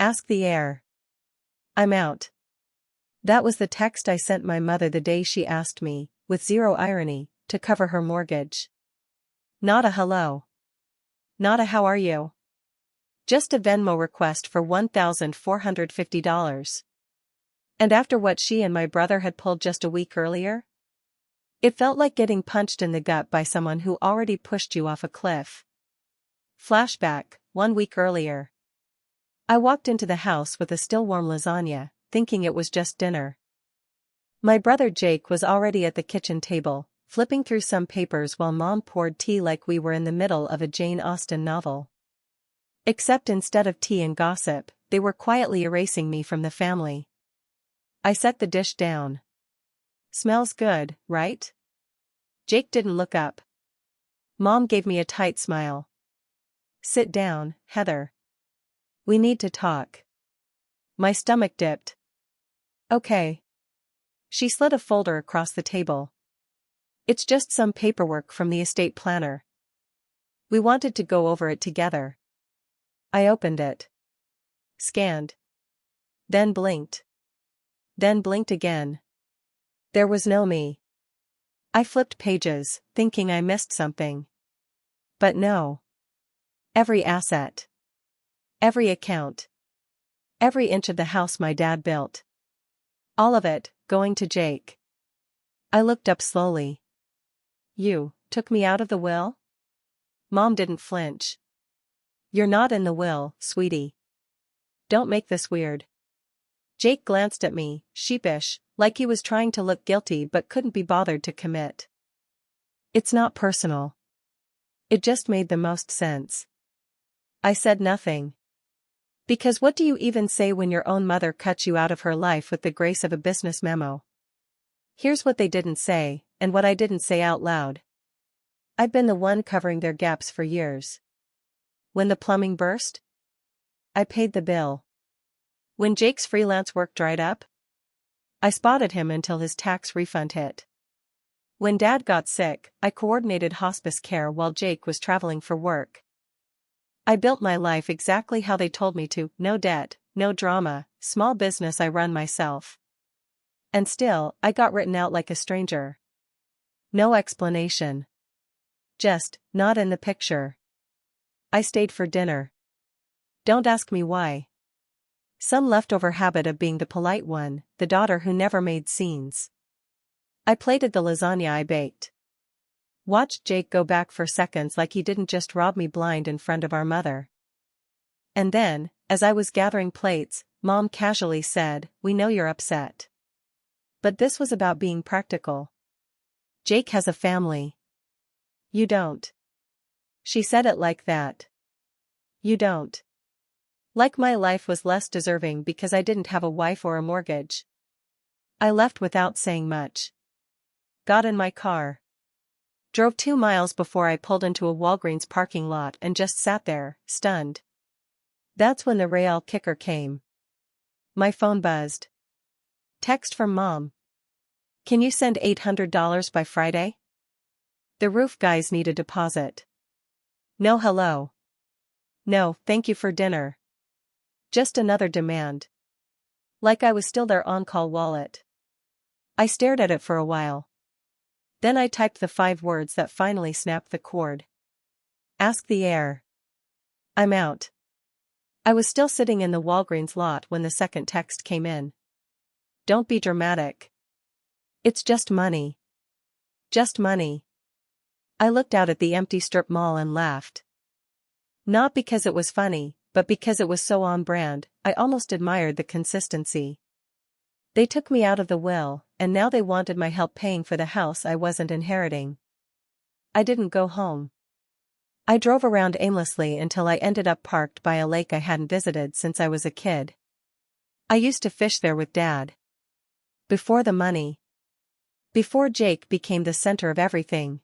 Ask the heir. I'm out. That was the text I sent my mother the day she asked me, with zero irony, to cover her mortgage. Not a hello. Not a how are you. Just a Venmo request for $1,450. And after what she and my brother had pulled just a week earlier? It felt like getting punched in the gut by someone who already pushed you off a cliff. Flashback, 1 week earlier. I walked into the house with a still warm lasagna, thinking it was just dinner. My brother Jake was already at the kitchen table, flipping through some papers while Mom poured tea like we were in the middle of a Jane Austen novel. Except instead of tea and gossip, they were quietly erasing me from the family. I set the dish down. Smells good, right? Jake didn't look up. Mom gave me a tight smile. Sit down, Heather. We need to talk. My stomach dipped. Okay. She slid a folder across the table. It's just some paperwork from the estate planner. We wanted to go over it together. I opened it. Scanned. Then blinked. Then blinked again. There was no me. I flipped pages, thinking I missed something. But no. Every asset. Every account. Every inch of the house my dad built. All of it, going to Jake. I looked up slowly. You took me out of the will? Mom didn't flinch. You're not in the will, sweetie. Don't make this weird. Jake glanced at me, sheepish, like he was trying to look guilty but couldn't be bothered to commit. It's not personal. It just made the most sense. I said nothing. Because what do you even say when your own mother cuts you out of her life with the grace of a business memo? Here's what they didn't say, and what I didn't say out loud. I've been the one covering their gaps for years. When the plumbing burst? I paid the bill. When Jake's freelance work dried up? I spotted him until his tax refund hit. When Dad got sick, I coordinated hospice care while Jake was traveling for work. I built my life exactly how they told me to, no debt, no drama, small business I run myself. And still, I got written out like a stranger. No explanation. Just, not in the picture. I stayed for dinner. Don't ask me why. Some leftover habit of being the polite one, the daughter who never made scenes. I plated the lasagna I baked. Watched Jake go back for seconds like he didn't just rob me blind in front of our mother. And then, as I was gathering plates, Mom casually said, "We know you're upset. But this was about being practical. Jake has a family. You don't." She said it like that. You don't. Like my life was less deserving because I didn't have a wife or a mortgage. I left without saying much. Got in my car. Drove 2 miles before I pulled into a Walgreens parking lot and just sat there, stunned. That's when the real kicker came. My phone buzzed. Text from Mom. Can you send $800 by Friday? The roof guys need a deposit. No hello. No, thank you for dinner. Just another demand. Like I was still their on-call wallet. I stared at it for a while. Then I typed the 5 words that finally snapped the cord. Ask the heir. I'm out. I was still sitting in the Walgreens lot when the second text came in. Don't be dramatic. It's just money. Just money. I looked out at the empty strip mall and laughed. Not because it was funny, but because it was so on brand. I almost admired the consistency. They took me out of the will, and now they wanted my help paying for the house I wasn't inheriting. I didn't go home. I drove around aimlessly until I ended up parked by a lake I hadn't visited since I was a kid. I used to fish there with Dad. Before the money. Before Jake became the center of everything.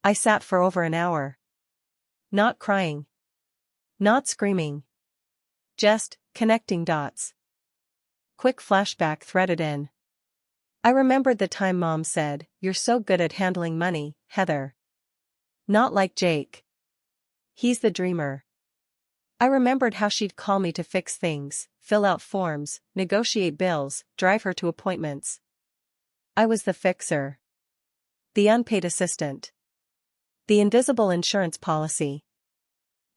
I sat for over an hour. Not crying. Not screaming. Just connecting dots. Quick flashback threaded in. I remembered the time Mom said, "You're so good at handling money, Heather." Not like Jake. He's the dreamer. I remembered how she'd call me to fix things, fill out forms, negotiate bills, drive her to appointments. I was the fixer. The unpaid assistant. The invisible insurance policy.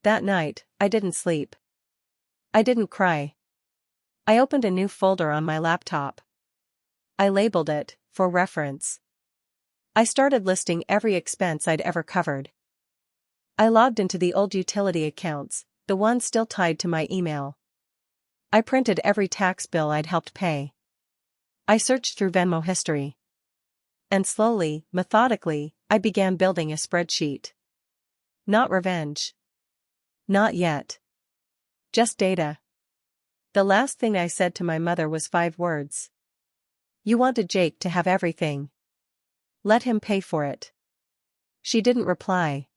That night, I didn't sleep. I didn't cry. I opened a new folder on my laptop. I labeled it, for reference. I started listing every expense I'd ever covered. I logged into the old utility accounts, the ones still tied to my email. I printed every tax bill I'd helped pay. I searched through Venmo history. And slowly, methodically, I began building a spreadsheet. Not revenge. Not yet. Just data. The last thing I said to my mother was 5 words. You wanted Jake to have everything. Let him pay for it. She didn't reply.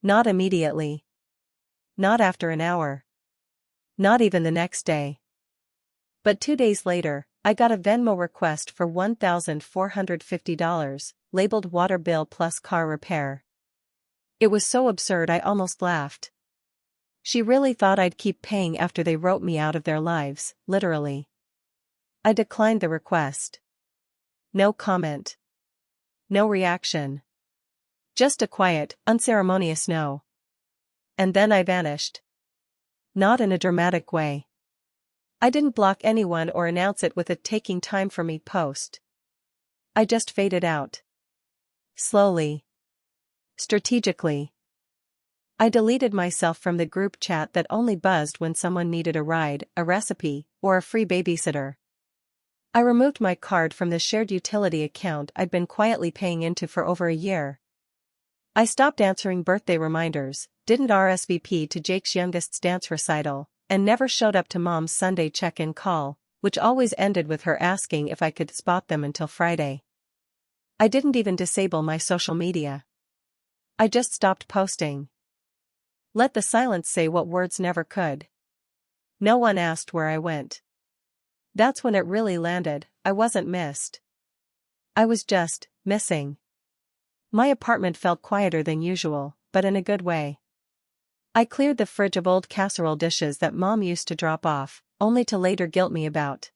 Not immediately. Not after an hour. Not even the next day. But 2 days later, I got a Venmo request for $1,450, labeled water bill plus car repair. It was so absurd I almost laughed. She really thought I'd keep paying after they wrote me out of their lives, literally. I declined the request. No comment. No reaction. Just a quiet, unceremonious no. And then I vanished. Not in a dramatic way. I didn't block anyone or announce it with a "taking time for me" post. I just faded out. Slowly. Strategically. I deleted myself from the group chat that only buzzed when someone needed a ride, a recipe, or a free babysitter. I removed my card from the shared utility account I'd been quietly paying into for over a year. I stopped answering birthday reminders, didn't RSVP to Jake's youngest's dance recital, and never showed up to Mom's Sunday check-in call, which always ended with her asking if I could spot them until Friday. I didn't even disable my social media. I just stopped posting. Let the silence say what words never could. No one asked where I went. That's when it really landed. I wasn't missed. I was just missing. My apartment felt quieter than usual, but in a good way. I cleared the fridge of old casserole dishes that Mom used to drop off, only to later guilt me about.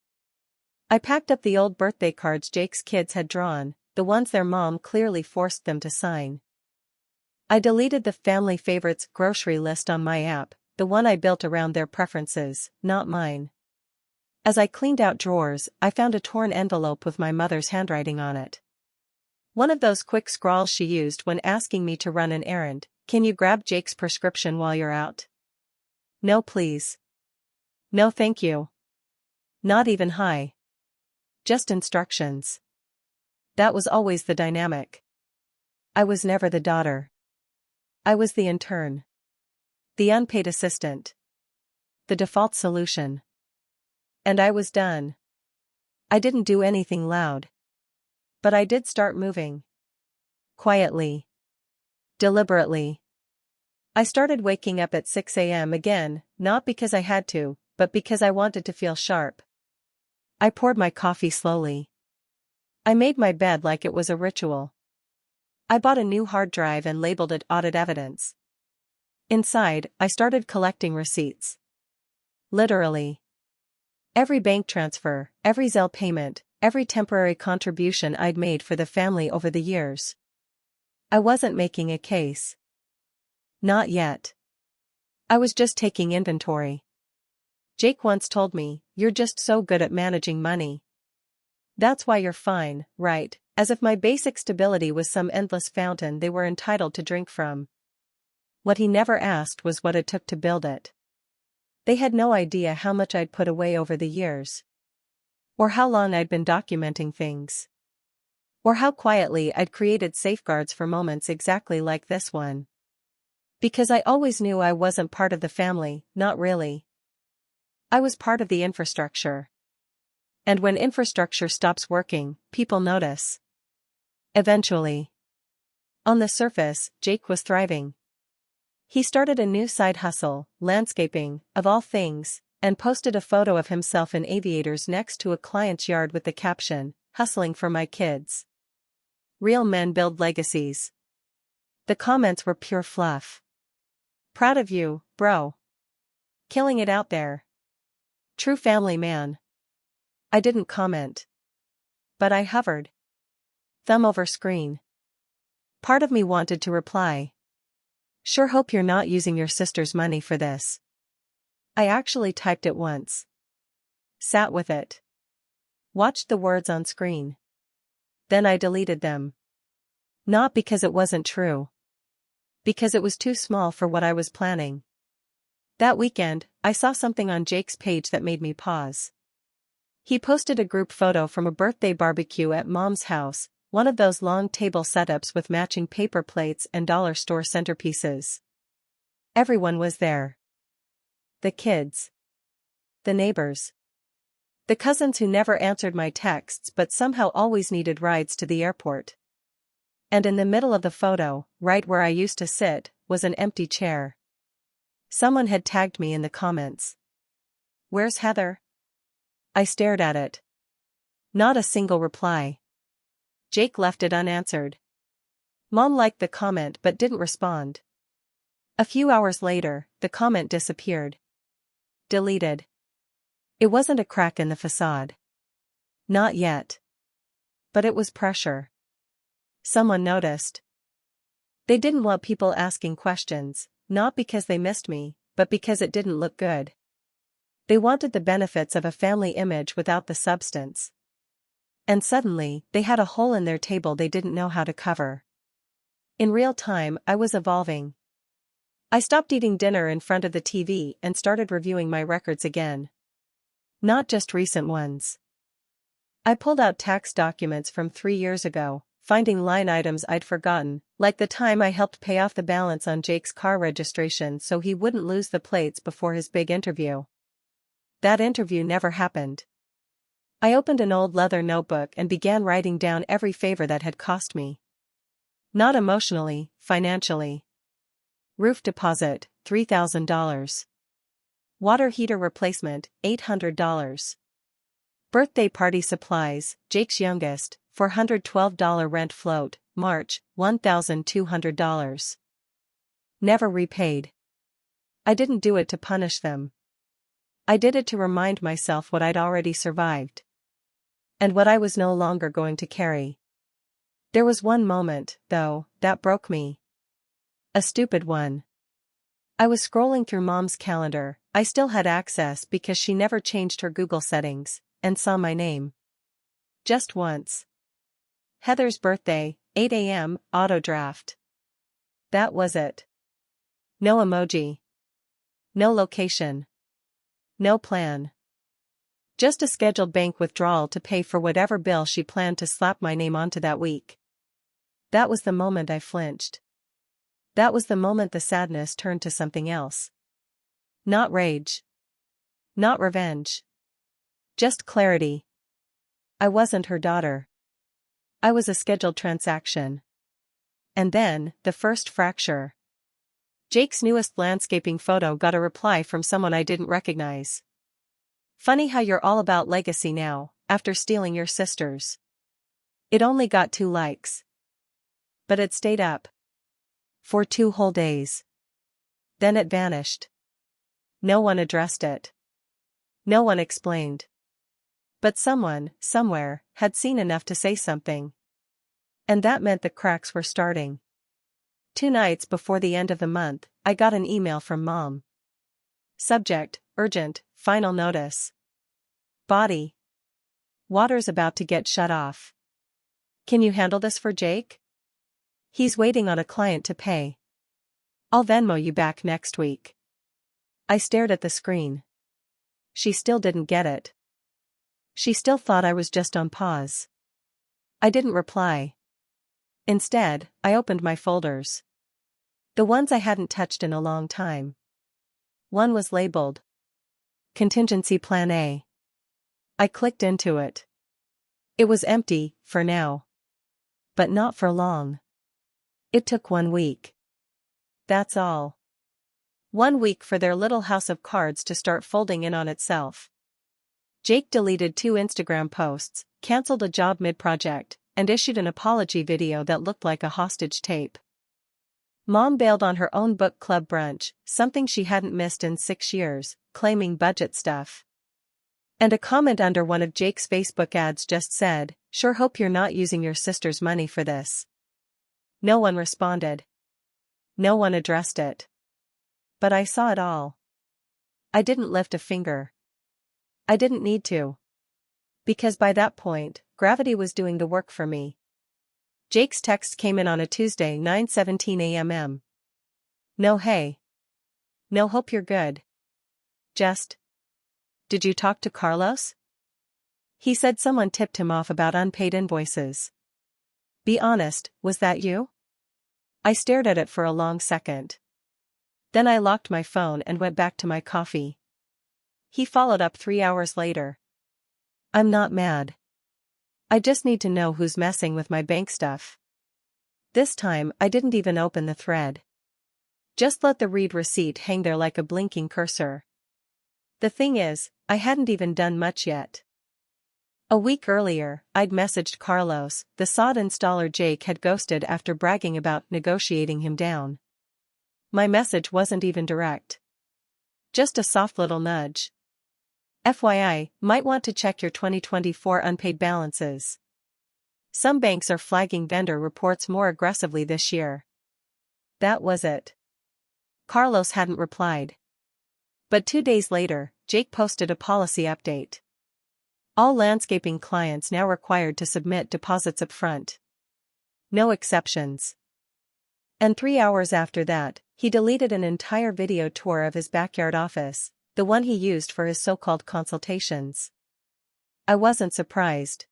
I packed up the old birthday cards Jake's kids had drawn, the ones their mom clearly forced them to sign. I deleted the family favorites grocery list on my app, the one I built around their preferences, not mine. As I cleaned out drawers, I found a torn envelope with my mother's handwriting on it. One of those quick scrawls she used when asking me to run an errand. Can you grab Jake's prescription while you're out? No please. No thank you. Not even hi. Just instructions. That was always the dynamic. I was never the daughter. I was the intern. The unpaid assistant. The default solution. And I was done. I didn't do anything loud. But I did start moving. Quietly. Deliberately. I started waking up at 6 a.m. again, not because I had to, but because I wanted to feel sharp. I poured my coffee slowly. I made my bed like it was a ritual. I bought a new hard drive and labeled it audit evidence. Inside, I started collecting receipts. Literally. Every bank transfer, every Zelle payment, every temporary contribution I'd made for the family over the years. I wasn't making a case. Not yet. I was just taking inventory. Jake once told me, "You're just so good at managing money. That's why you're fine, right?" As if my basic stability was some endless fountain they were entitled to drink from. What he never asked was what it took to build it. They had no idea how much I'd put away over the years. Or how long I'd been documenting things. Or how quietly I'd created safeguards for moments exactly like this one. Because I always knew I wasn't part of the family, not really. I was part of the infrastructure. And when infrastructure stops working, people notice. Eventually. On the surface, Jake was thriving. He started a new side hustle, landscaping, of all things, and posted a photo of himself in aviators next to a client's yard with the caption, "Hustling for my kids." Real men build legacies. The comments were pure fluff. Proud of you, bro. Killing it out there. True family man. I didn't comment. But I hovered. Thumb over screen. Part of me wanted to reply. Sure hope you're not using your sister's money for this. I actually typed it once. Sat with it. Watched the words on screen. Then I deleted them. Not because it wasn't true. Because it was too small for what I was planning. That weekend, I saw something on Jake's page that made me pause. He posted a group photo from a birthday barbecue at Mom's house, one of those long table setups with matching paper plates and dollar store centerpieces. Everyone was there. The kids. The neighbors. The cousins who never answered my texts but somehow always needed rides to the airport. And in the middle of the photo, right where I used to sit, was an empty chair. Someone had tagged me in the comments. Where's Heather? I stared at it. Not a single reply. Jake left it unanswered. Mom liked the comment but didn't respond. A few hours later, the comment disappeared. Deleted. It wasn't a crack in the facade. Not yet. But it was pressure. Someone noticed. They didn't want people asking questions, not because they missed me, but because it didn't look good. They wanted the benefits of a family image without the substance. And suddenly, they had a hole in their table they didn't know how to cover. In real time, I was evolving. I stopped eating dinner in front of the TV and started reviewing my records again. Not just recent ones. I pulled out tax documents from 3 years ago, finding line items I'd forgotten, like the time I helped pay off the balance on Jake's car registration so he wouldn't lose the plates before his big interview. That interview never happened. I opened an old leather notebook and began writing down every favor that had cost me. Not emotionally, financially. Roof deposit, $3,000. Water heater replacement, $800. Birthday party supplies, Jake's youngest, $412 rent float, March, $1,200. Never repaid. I didn't do it to punish them. I did it to remind myself what I'd already survived. And what I was no longer going to carry. There was one moment, though, that broke me. A stupid one. I was scrolling through Mom's calendar. I still had access because she never changed her Google settings, and saw my name. Just once. Heather's birthday, 8 a.m., auto draft. That was it. No emoji. No location. No plan. Just a scheduled bank withdrawal to pay for whatever bill she planned to slap my name onto that week. That was the moment I flinched. That was the moment the sadness turned to something else. Not rage. Not revenge. Just clarity. I wasn't her daughter. I was a scheduled transaction. And then, the first fracture. Jake's newest landscaping photo got a reply from someone I didn't recognize. Funny how you're all about legacy now, after stealing your sister's. It only got 2 likes. But it stayed up. For 2 whole days. Then it vanished. No one addressed it. No one explained. But someone, somewhere, had seen enough to say something. And that meant the cracks were starting. 2 nights before the end of the month, I got an email from Mom. Subject, urgent, final notice. Body. Water's about to get shut off. Can you handle this for Jake? He's waiting on a client to pay. I'll Venmo you back next week. I stared at the screen. She still didn't get it. She still thought I was just on pause. I didn't reply. Instead, I opened my folders. The ones I hadn't touched in a long time. One was labeled Contingency Plan A. I clicked into it. It was empty, for now. But not for long. It took 1 week. That's all. 1 week for their little house of cards to start folding in on itself. Jake deleted 2 Instagram posts, canceled a job mid-project, and issued an apology video that looked like a hostage tape. Mom bailed on her own book club brunch, something she hadn't missed in 6 years, claiming budget stuff. And a comment under one of Jake's Facebook ads just said, "Sure hope you're not using your sister's money for this." No one responded. No one addressed it. But I saw it all. I didn't lift a finger. I didn't need to. Because by that point, gravity was doing the work for me. Jake's text came in on a Tuesday, 9:17 a.m. "No hey. No hope you're good. Just. Did you talk to Carlos? He said someone tipped him off about unpaid invoices. Be honest, was that you?" I stared at it for a long second. Then I locked my phone and went back to my coffee. He followed up 3 hours later. "I'm not mad. I just need to know who's messing with my bank stuff." This time, I didn't even open the thread. Just let the read receipt hang there like a blinking cursor. The thing is, I hadn't even done much yet. A week earlier, I'd messaged Carlos. The sod installer Jake had ghosted after bragging about negotiating him down. My message wasn't even direct. Just a soft little nudge. "FYI, might want to check your 2024 unpaid balances. Some banks are flagging vendor reports more aggressively this year." That was it. Carlos hadn't replied. But 2 days later, Jake posted a policy update. All landscaping clients now required to submit deposits upfront. No exceptions. And 3 hours after that, he deleted an entire video tour of his backyard office, the one he used for his so-called consultations. I wasn't surprised.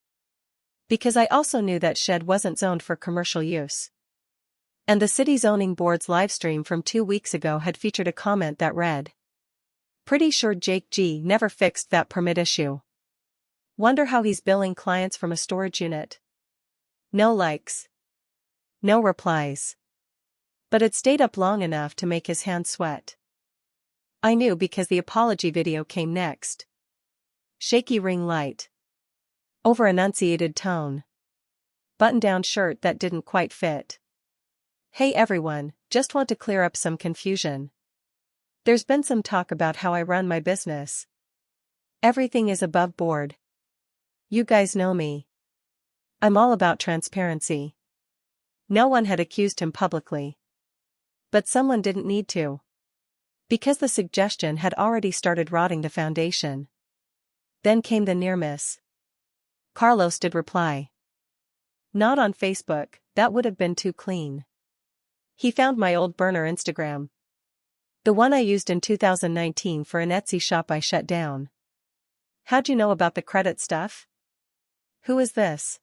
Because I also knew that shed wasn't zoned for commercial use. And the city zoning board's livestream from 2 weeks ago had featured a comment that read, "Pretty sure Jake G never fixed that permit issue. Wonder how he's billing clients from a storage unit." No likes. No replies. But it stayed up long enough to make his hands sweat. I knew because the apology video came next. Shaky ring light. Over enunciated tone. Button-down shirt that didn't quite fit. "Hey everyone, just want to clear up some confusion. There's been some talk about how I run my business. Everything is above board. You guys know me. I'm all about transparency." No one had accused him publicly. But someone didn't need to. Because the suggestion had already started rotting the foundation. Then came the near miss. Carlos did reply. Not on Facebook, that would have been too clean. He found my old burner Instagram. The one I used in 2019 for an Etsy shop I shut down. "How'd you know about the credit stuff? Who is this?"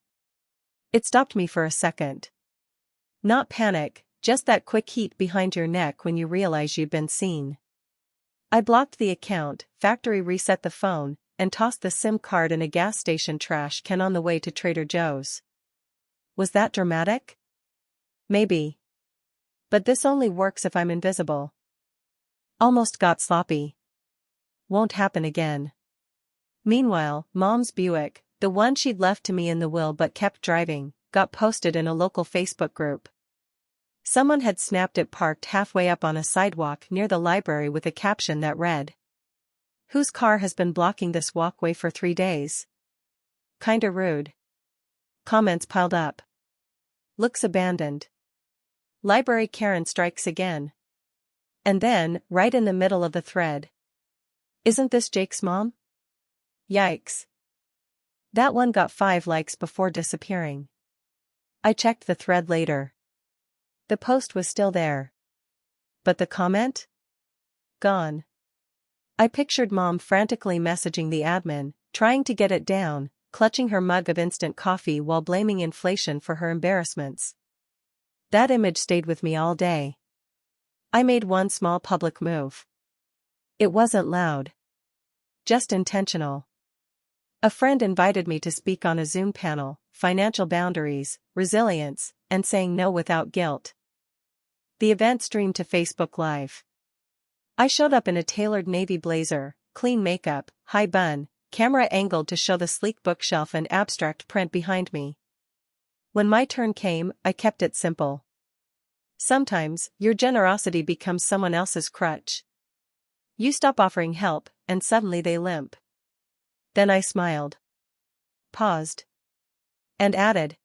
It stopped me for a second. Not panic, just that quick heat behind your neck when you realize you've been seen. I blocked the account, factory reset the phone, and tossed the SIM card in a gas station trash can on the way to Trader Joe's. Was that dramatic? Maybe. But this only works if I'm invisible. Almost got sloppy. Won't happen again. Meanwhile, Mom's Buick, the one she'd left to me in the will but kept driving, got posted in a local Facebook group. Someone had snapped it parked halfway up on a sidewalk near the library with a caption that read, "Whose car has been blocking this walkway for 3 days? Kinda rude." Comments piled up. "Looks abandoned." "Library Karen strikes again." And then, right in the middle of the thread, "Isn't this Jake's mom?" Yikes. That one got 5 likes before disappearing. I checked the thread later. The post was still there. But the comment? Gone. I pictured Mom frantically messaging the admin, trying to get it down, clutching her mug of instant coffee while blaming inflation for her embarrassments. That image stayed with me all day. I made one small public move. It wasn't loud. Just intentional. A friend invited me to speak on a Zoom panel, financial boundaries, resilience, and saying no without guilt. The event streamed to Facebook Live. I showed up in a tailored navy blazer, clean makeup, high bun, camera angled to show the sleek bookshelf and abstract print behind me. When my turn came, I kept it simple. Sometimes, your generosity becomes someone else's crutch. You stop offering help, and suddenly they limp. Then I smiled. Paused. And added.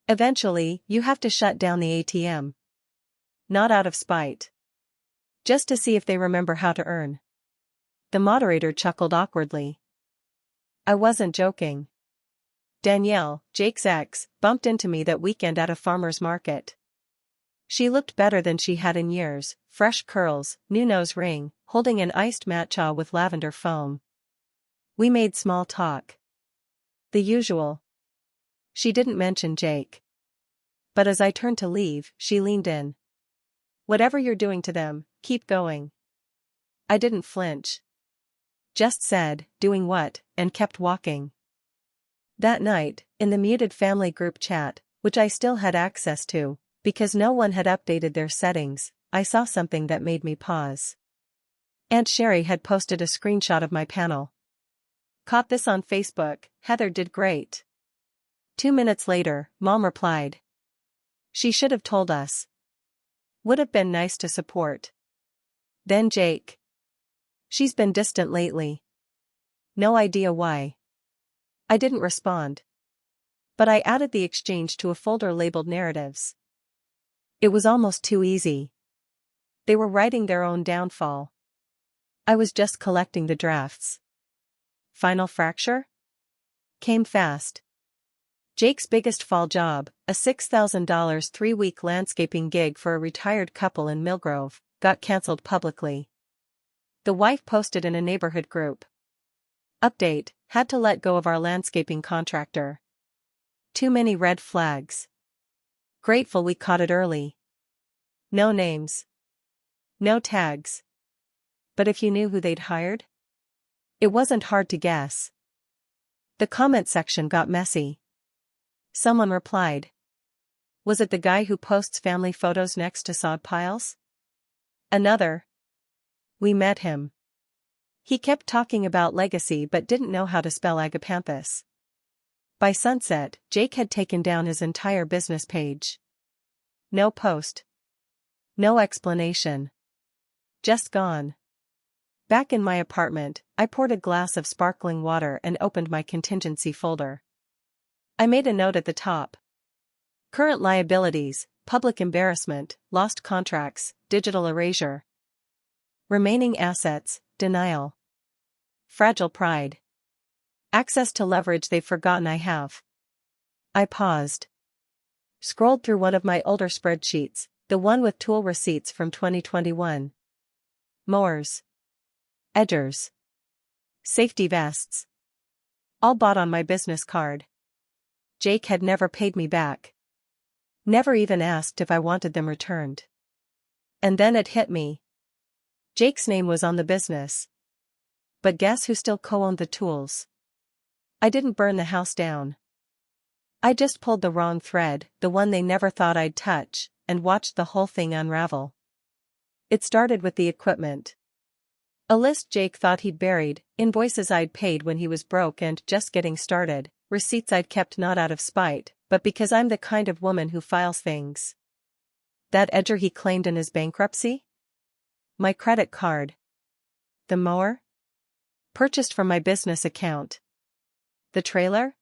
Eventually, you have to shut down the ATM. Not out of spite. Just to see if they remember how to earn. The moderator chuckled awkwardly. I wasn't joking. Danielle, Jake's ex, bumped into me that weekend at a farmer's market. She looked better than she had in years, fresh curls, new nose ring, holding an iced matcha with lavender foam. We made small talk. The usual. She didn't mention Jake. But as I turned to leave, she leaned in. Whatever you're doing to them, keep going. I didn't flinch. Just said, doing what, and kept walking. That night, in the muted family group chat, which I still had access to, because no one had updated their settings, I saw something that made me pause. Aunt Sherry had posted a screenshot of my panel. Caught this on Facebook, Heather did great. 2 minutes later, Mom replied. She should have told us. Would have been nice to support. Then Jake. She's been distant lately. No idea why. I didn't respond. But I added the exchange to a folder labeled narratives. It was almost too easy. They were writing their own downfall. I was just collecting the drafts. Final fracture? Came fast. Jake's biggest fall job, a $6,000 3-week landscaping gig for a retired couple in Millgrove, got cancelled publicly. The wife posted in a neighborhood group. Update, had to let go of our landscaping contractor. Too many red flags. Grateful we caught it early. No names. No tags. But if you knew who they'd hired? It wasn't hard to guess. The comment section got messy. Someone replied. Was it the guy who posts family photos next to sod piles? Another. We met him. He kept talking about legacy but didn't know how to spell agapanthus. By sunset, Jake had taken down his entire business page. No post. No explanation. Just gone. Back in my apartment, I poured a glass of sparkling water and opened my contingency folder. I made a note at the top. Current liabilities, public embarrassment, lost contracts, digital erasure. Remaining assets, denial. Fragile pride. Access to leverage they've forgotten I have. I paused. Scrolled through one of my older spreadsheets, the one with tool receipts from 2021. Mowers. Edgers. Safety vests. All bought on my business card. Jake had never paid me back. Never even asked if I wanted them returned. And then it hit me. Jake's name was on the business. But guess who still co-owned the tools? I didn't burn the house down. I just pulled the wrong thread, the one they never thought I'd touch, and watched the whole thing unravel. It started with the equipment. A list Jake thought he'd buried, invoices I'd paid when he was broke and just getting started, receipts I'd kept not out of spite, but because I'm the kind of woman who files things. That edger he claimed in his bankruptcy? My credit card. The mower? Purchased from my business account. The trailer?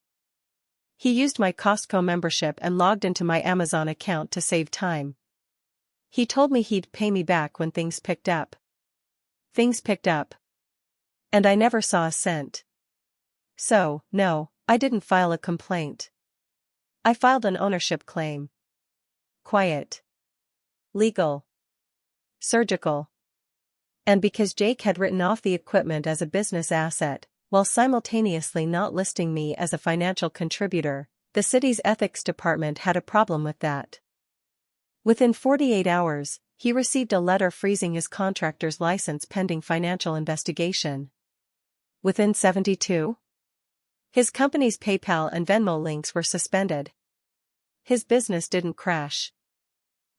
He used my Costco membership and logged into my Amazon account to save time. He told me he'd pay me back when things picked up. Things picked up. And I never saw a cent. So, no, I didn't file a complaint. I filed an ownership claim. Quiet. Legal. Surgical. And because Jake had written off the equipment as a business asset, while simultaneously not listing me as a financial contributor, the city's ethics department had a problem with that. Within 48 hours, he received a letter freezing his contractor's license pending financial investigation. Within 72? His company's PayPal and Venmo links were suspended. His business didn't crash.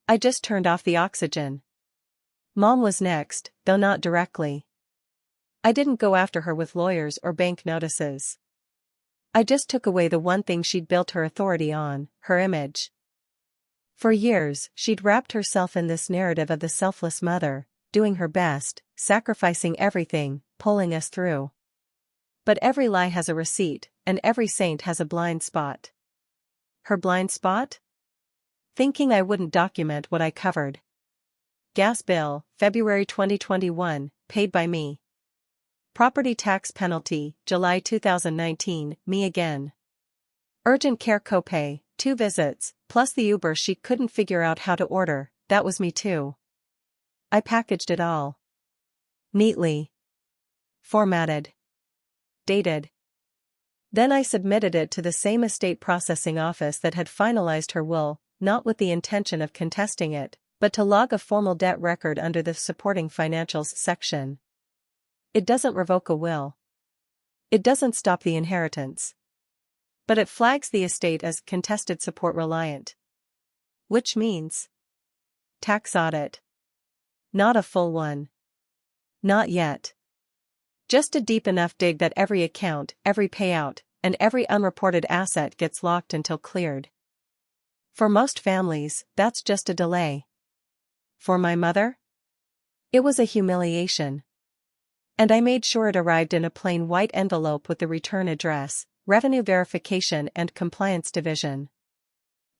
I just turned off the oxygen. Mom was next, though not directly. I didn't go after her with lawyers or bank notices. I just took away the one thing she'd built her authority on, her image. For years, she'd wrapped herself in this narrative of the selfless mother, doing her best, sacrificing everything, pulling us through. But every lie has a receipt, and every saint has a blind spot. Her blind spot? Thinking I wouldn't document what I covered. Gas bill, February 2021, paid by me. Property tax penalty, July 2019, me again. Urgent care copay, 2 visits, plus the Uber she couldn't figure out how to order, that was me too. I packaged it all. Neatly. Formatted. Dated. Then I submitted it to the same estate processing office that had finalized her will, not with the intention of contesting it, but to log a formal debt record under the supporting financials section. It doesn't revoke a will. It doesn't stop the inheritance. But it flags the estate as contested support reliant. Which means tax audit. Not a full one. Not yet. Just a deep enough dig that every account, every payout, and every unreported asset gets locked until cleared. For most families, that's just a delay. For my mother? It was a humiliation. And I made sure it arrived in a plain white envelope with the return address, Revenue Verification and Compliance Division.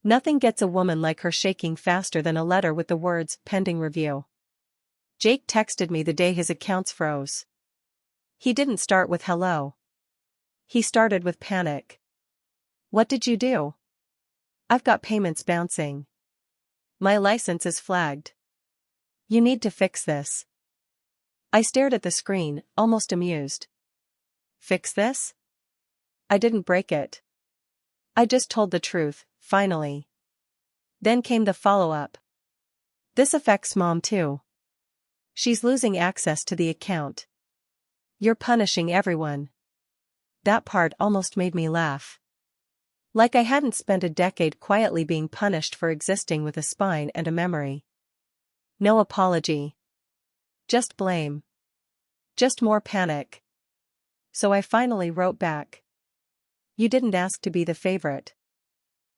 Nothing gets a woman like her shaking faster than a letter with the words, pending review. Jake texted me the day his accounts froze. He didn't start with hello. He started with panic. What did you do? I've got payments bouncing. My license is flagged. You need to fix this. I stared at the screen, almost amused. Fix this? I didn't break it. I just told the truth, finally. Then came the follow-up. This affects Mom too. She's losing access to the account. You're punishing everyone. That part almost made me laugh. Like I hadn't spent a decade quietly being punished for existing with a spine and a memory. No apology. Just blame. Just more panic. So I finally wrote back. You didn't ask to be the favorite.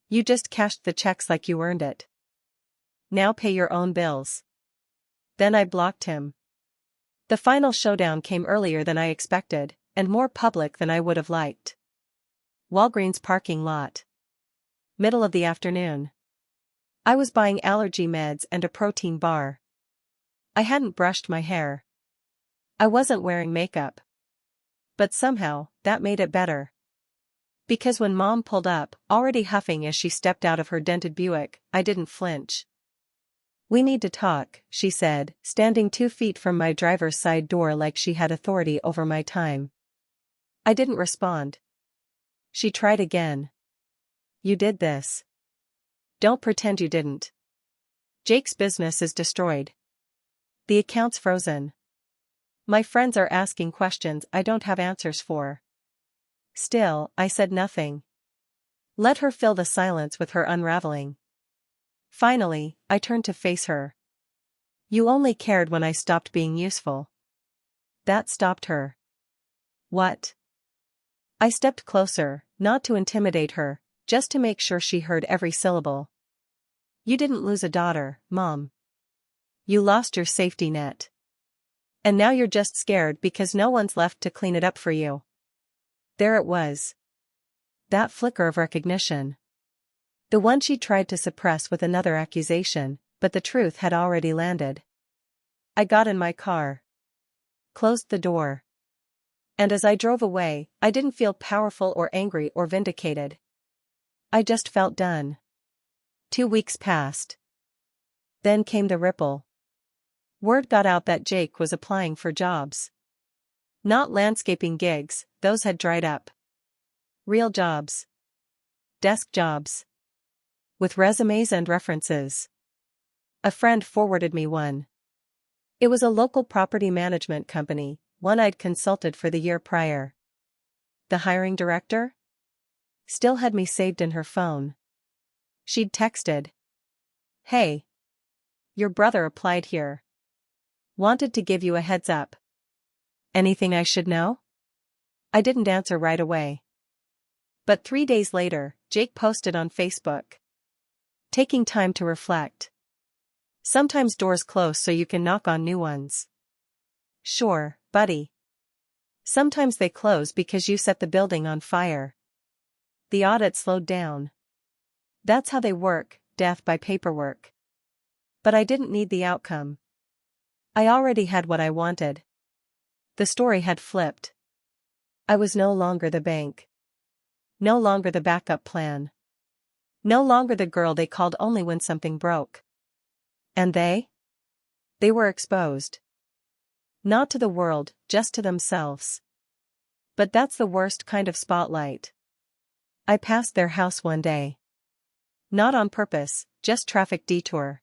You just cashed the checks like you earned it. Now pay your own bills. Then I blocked him. The final showdown came earlier than I expected, and more public than I would have liked. Walgreens parking lot. Middle of the afternoon. I was buying allergy meds and a protein bar. I hadn't brushed my hair. I wasn't wearing makeup. But somehow, that made it better. Because when Mom pulled up, already huffing as she stepped out of her dented Buick, I didn't flinch. We need to talk, she said, standing 2 feet from my driver's side door like she had authority over my time. I didn't respond. She tried again. You did this. Don't pretend you didn't. Jake's business is destroyed. The account's frozen. My friends are asking questions I don't have answers for. Still, I said nothing. Let her fill the silence with her unraveling. Finally, I turned to face her. You only cared when I stopped being useful. That stopped her. What? I stepped closer, not to intimidate her, just to make sure she heard every syllable. You didn't lose a daughter, Mom. You lost your safety net. And now you're just scared because no one's left to clean it up for you. There it was. That flicker of recognition. The one she tried to suppress with another accusation, but the truth had already landed. I got in my car. Closed the door. And as I drove away, I didn't feel powerful or angry or vindicated. I just felt done. 2 weeks passed. Then came the ripple. Word got out that Jake was applying for jobs. Not landscaping gigs, those had dried up. Real jobs. Desk jobs. With resumes and references. A friend forwarded me one. It was a local property management company, one I'd consulted for the year prior. The hiring director? Still had me saved in her phone. She'd texted. Hey. Your brother applied here. Wanted to give you a heads up. Anything I should know? I didn't answer right away. But 3 days later, Jake posted on Facebook. Taking time to reflect. Sometimes doors close so you can knock on new ones. Sure, buddy. Sometimes they close because you set the building on fire. The audit slowed down. That's how they work, death by paperwork. But I didn't need the outcome. I already had what I wanted. The story had flipped. I was no longer the bank. No longer the backup plan. No longer the girl they called only when something broke. And they? They were exposed. Not to the world, just to themselves. But that's the worst kind of spotlight. I passed their house one day. Not on purpose, just traffic detour.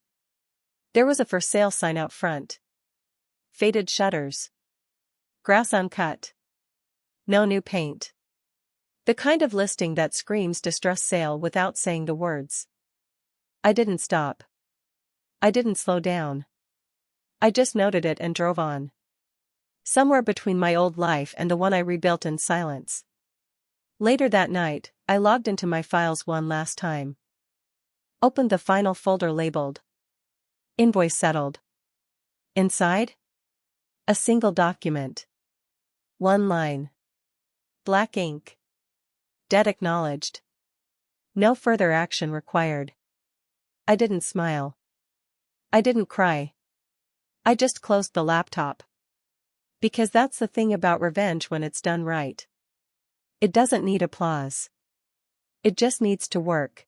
There was a for sale sign out front. Faded shutters. Grass uncut. No new paint. The kind of listing that screams distress sale without saying the words. I didn't stop. I didn't slow down. I just noted it and drove on. Somewhere between my old life and the one I rebuilt in silence. Later that night, I logged into my files one last time. Opened the final folder labeled Invoice Settled. Inside? A single document. One line. Black ink. Debt acknowledged. No further action required. I didn't smile. I didn't cry. I just closed the laptop. Because that's the thing about revenge when it's done right. It doesn't need applause. It just needs to work.